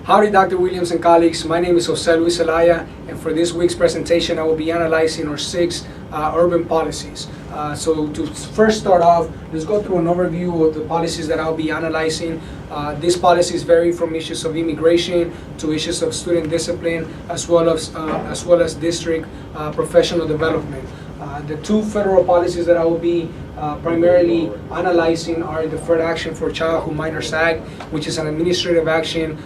Howdy, Dr. Williams and colleagues. My name is Jose Luis Zelaya, and for this week's presentation, I will be analyzing our 6 urban policies. So to first start off, let's go through an overview of the policies that I'll be analyzing. These policies vary from issues of immigration to issues of student discipline, as well as district professional development. The 2 federal policies that I will be primarily analyzing are the Deferred Action for Childhood Minors Act, which is an administrative action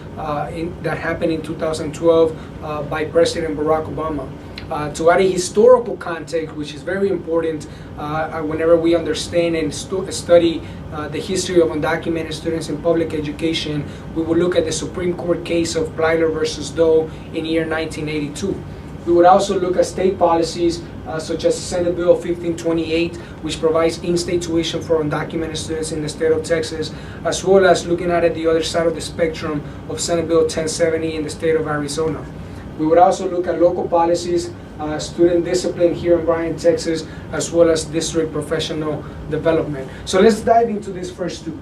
that happened in 2012 by President Barack Obama. To add a historical context, which is very important whenever we understand and study the history of undocumented students in public education, we will look at the Supreme Court case of Plyler versus Doe in year 1982. We would also look at state policies such as Senate Bill 1528, which provides in-state tuition for undocumented students in the state of Texas, as well as looking at the other side of the spectrum of Senate Bill 1070 in the state of Arizona. We would also look at local policies, student discipline here in Bryan, Texas, as well as district professional development. So let's dive into these first 2.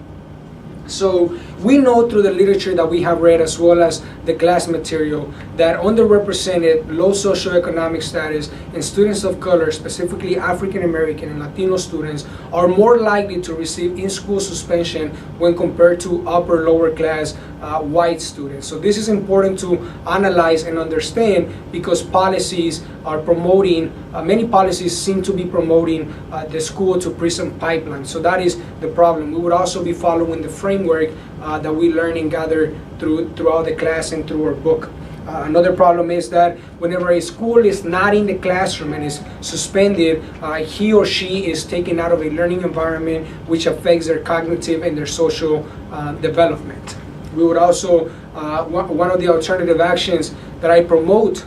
So we know through the literature that we have read, as well as the class material, that underrepresented, low socioeconomic status, and students of color, specifically African American and Latino students, are more likely to receive in-school suspension when compared to upper lower class white students. So this is important to analyze and understand, because policies are promoting, many policies seem to be promoting the school to prison pipeline. So that is the problem. We would also be following the framework that we learn and gather throughout the class and through our book. Another problem is that whenever a school is not in the classroom and is suspended, he or she is taken out of a learning environment, which affects their cognitive and their social development. We would also, one of the alternative actions that I promote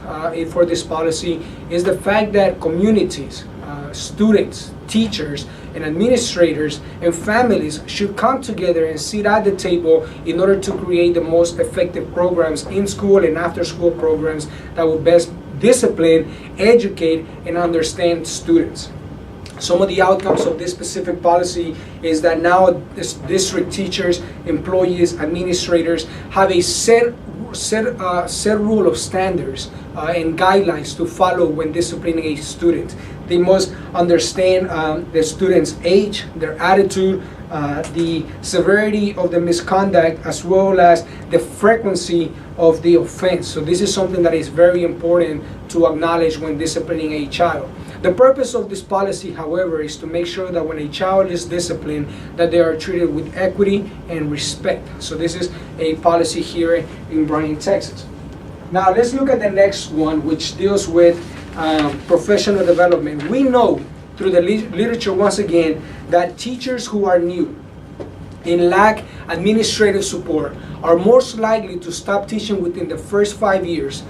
for this policy is the fact that communities, students, teachers, and administrators and families should come together and sit at the table in order to create the most effective programs in school and after school programs that will best discipline, educate, and understand students. Some of the outcomes of this specific policy is that now district teachers, employees, administrators have a set rule of standards and guidelines to follow when disciplining a student. They must understand the student's age, their attitude, the severity of the misconduct, as well as the frequency of the offense. So this is something that is very important to acknowledge when disciplining a child. The purpose of this policy, however, is to make sure that when a child is disciplined, that they are treated with equity and respect. So this is a policy here in Bryan, Texas. Now let's look at the next one, which deals with professional development. We know through the literature, once again, that teachers who are new and lack administrative support are most likely to stop teaching within the first 5 years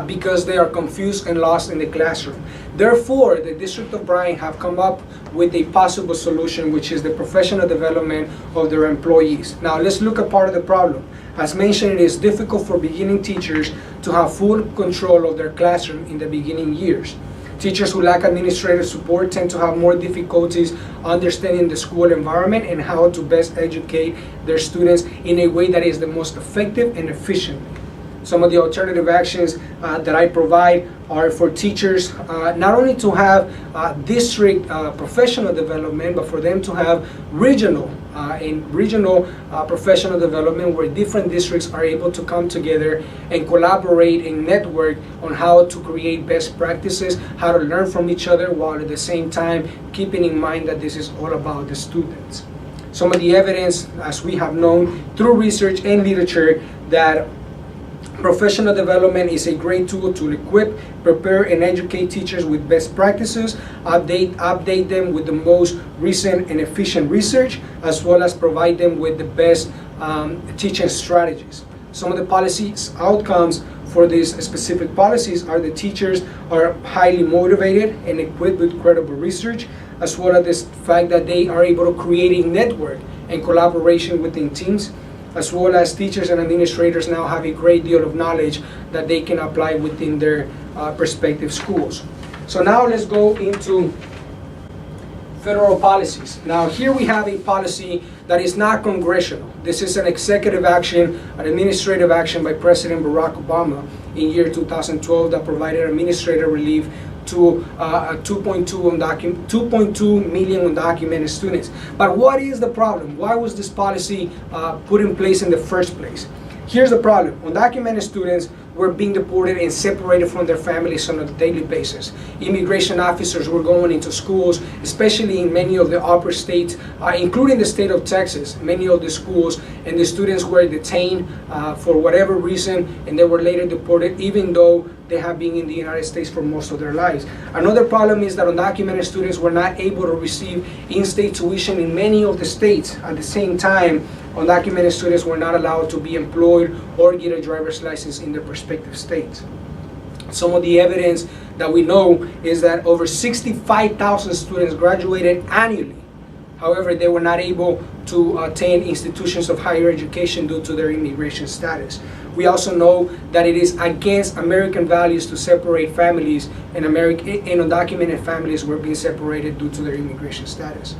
because they are confused and lost in the classroom. Therefore, the District of Bryan have come up with a possible solution, which is the professional development of their employees. Now let's look at part of the problem. As mentioned, it is difficult for beginning teachers to have full control of their classroom in the beginning years. Teachers who lack administrative support tend to have more difficulties understanding the school environment and how to best educate their students in a way that is the most effective and efficient. Some of the alternative actions that I provide are for teachers not only to have district professional development, but for them to have regional professional development, where different districts are able to come together and collaborate and network on how to create best practices, how to learn from each other, while at the same time keeping in mind that this is all about the students. Some of the evidence, as we have known through research and literature, that professional development is a great tool to equip, prepare, and educate teachers with best practices, update them with the most recent and efficient research, as well as provide them with the best teaching strategies. Some of the policies outcomes for these specific policies are the teachers are highly motivated and equipped with credible research, as well as the fact that they are able to create a network and collaboration within teams, as well as teachers and administrators now have a great deal of knowledge that they can apply within their respective schools. So now let's go into federal policies. Now here we have a policy that is not congressional. This is an executive action, an administrative action by President Barack Obama in year 2012 that provided administrative relief to 2.2 million undocumented students. But what is the problem? Why was this policy put in place in the first place? Here's the problem. Undocumented students were being deported and separated from their families on a daily basis. Immigration officers were going into schools, especially in many of the upper states, including the state of Texas. Many of the schools and the students were detained for whatever reason, and they were later deported, even though they have been in the United States for most of their lives. Another problem is that undocumented students were not able to receive in-state tuition in many of the states. At the same time, undocumented students were not allowed to be employed or get a driver's license in their respective states. Some of the evidence that we know is that over 65,000 students graduated annually. However, they were not able to attend institutions of higher education due to their immigration status. We also know that it is against American values to separate families, and undocumented families were being separated due to their immigration status.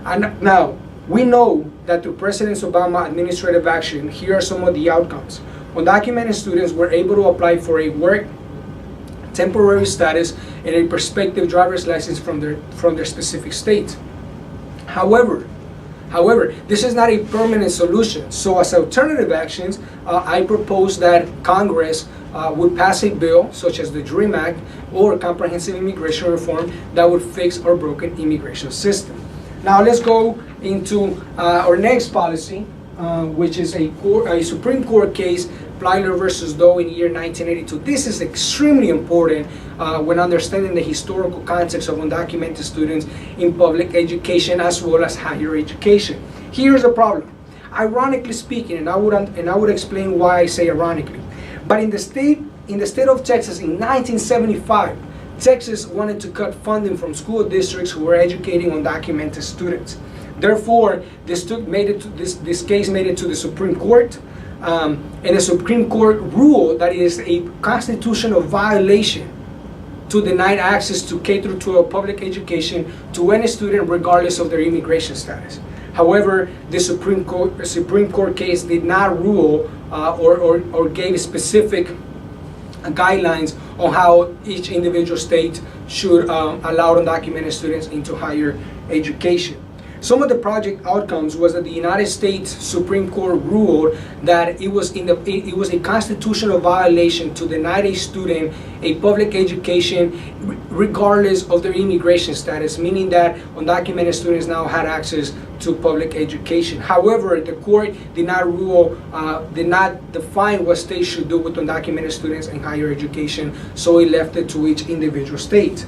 And now, we know that through President Obama's administrative action, here are some of the outcomes. Undocumented students were able to apply for a work temporary status and a prospective driver's license from their specific state. However, this is not a permanent solution. So as alternative actions, I propose that Congress would pass a bill such as the DREAM Act or Comprehensive Immigration Reform that would fix our broken immigration system. Now let's go into our next policy, which is a Supreme Court case, Plyler versus Doe in year 1982. This is extremely important when understanding the historical context of undocumented students in public education as well as higher education. Here's the problem. Ironically speaking, and I would explain why I say ironically, but in the state of Texas in 1975, Texas wanted to cut funding from school districts who were educating undocumented students. Therefore, this case made it to the Supreme Court, and the Supreme Court ruled that it is a constitutional violation to deny access to K-12 public education to any student regardless of their immigration status. However, the Supreme Court case did not rule or gave specific guidelines on how each individual state should allow undocumented students into higher education. Some of the project outcomes was that the United States Supreme Court ruled that it was a constitutional violation to deny a student a public education regardless of their immigration status, meaning that undocumented students now had access to public education. However, the court did not define what states should do with undocumented students in higher education, so it left it to each individual state.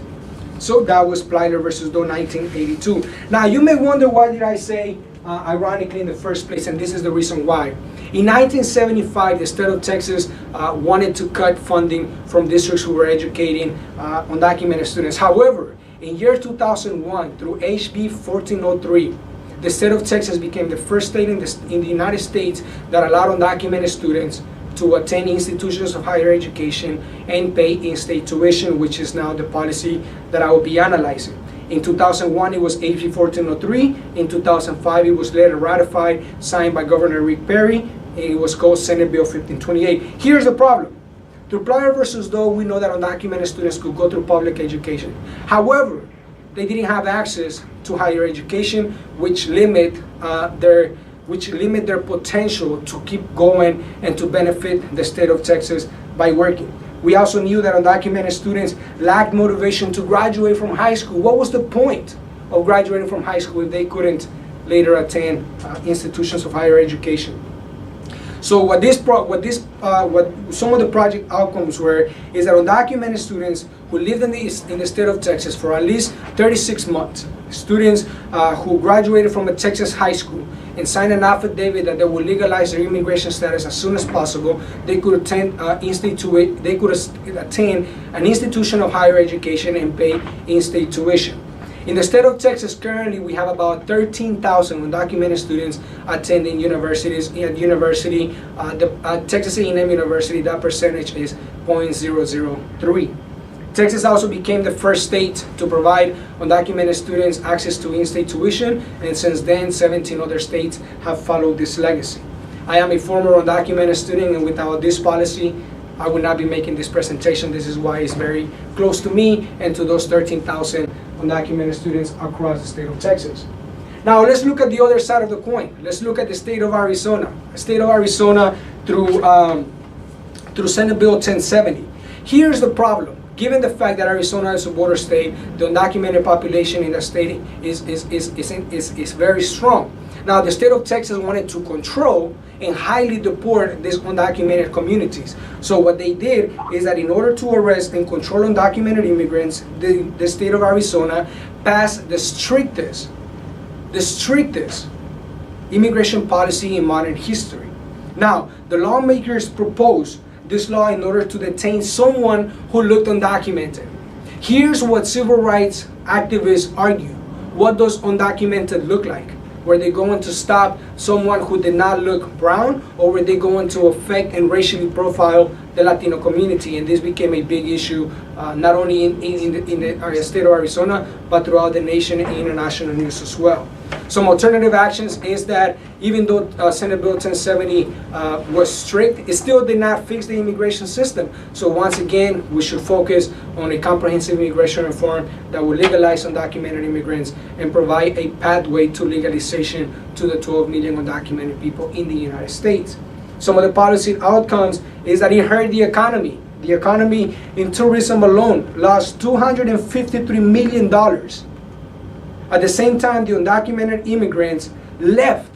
So that was Plyler versus Doe 1982. Now you may wonder, why did I say ironically in the first place, and this is the reason why. In 1975, the state of Texas wanted to cut funding from districts who were educating undocumented students. However, in year 2001, through HB 1403, the state of Texas became the first state in the United States that allowed undocumented students to attend institutions of higher education and pay in-state tuition, which is now the policy that I will be analyzing. In 2001, it was HB 1403. In 2005, it was later ratified, signed by Governor Rick Perry, and it was called Senate Bill 1528. Here's the problem. Through Plyler versus Doe, we know that undocumented students could go through public education. However, they didn't have access to higher education, which limit their potential to keep going and to benefit the state of Texas by working. We also knew that undocumented students lacked motivation to graduate from high school. What was the point of graduating from high school if they couldn't later attend institutions of higher education? So what some of the project outcomes were is that undocumented students who lived in the state of Texas for at least 36 months, students who graduated from a Texas high school and signed an affidavit that they would legalize their immigration status as soon as possible, they could attend an institution of higher education and pay in-state tuition. In the state of Texas, currently we have about 13,000 undocumented students attending universities. At Texas A&M University, that percentage is 0.003. Texas also became the first state to provide undocumented students access to in-state tuition, and since then 17 other states have followed this legacy. I am a former undocumented student, and without this policy I would not be making this presentation. This is why it's very close to me and to those 13,000 undocumented students across the state of Texas. Now let's look at the other side of the coin. Let's look at the state of Arizona. The state of Arizona through Senate Bill 1070. Here's the problem. Given the fact that Arizona is a border state, the undocumented population in the state is very strong. Now the state of Texas wanted to control and highly deport these undocumented communities. So what they did is that in order to arrest and control undocumented immigrants, the state of Arizona passed the strictest immigration policy in modern history. Now, the lawmakers proposed this law in order to detain someone who looked undocumented. Here's what civil rights activists argue. What does undocumented look like? Were they going to stop someone who did not look brown, or were they going to affect and racially profile the Latino community? And this became a big issue, not only in the state of Arizona, but throughout the nation and international news as well. Some alternative actions is that even though Senate Bill 1070 was strict, it still did not fix the immigration system. So once again, we should focus on a comprehensive immigration reform that will legalize undocumented immigrants and provide a pathway to legalization to the 12 million undocumented people in the United States. Some of the policy outcomes is that it hurt the economy. The economy in tourism alone lost $253 million. At the same time, the undocumented immigrants left.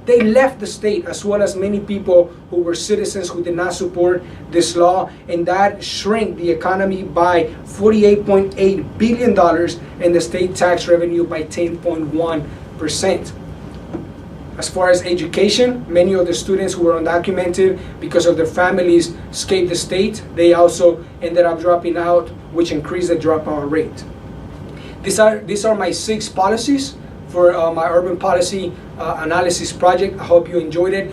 They left the state, as well as many people who were citizens who did not support this law, and that shrank the economy by $48.8 billion and the state tax revenue by 10.1%. As far as education, many of the students who were undocumented because of their families escaped the state. They also ended up dropping out, which increased the dropout rate. These are my 6 policies for my urban policy analysis project. I hope you enjoyed it.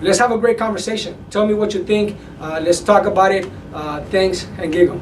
Let's have a great conversation. Tell me what you think. Let's talk about it. Thanks, and giggle.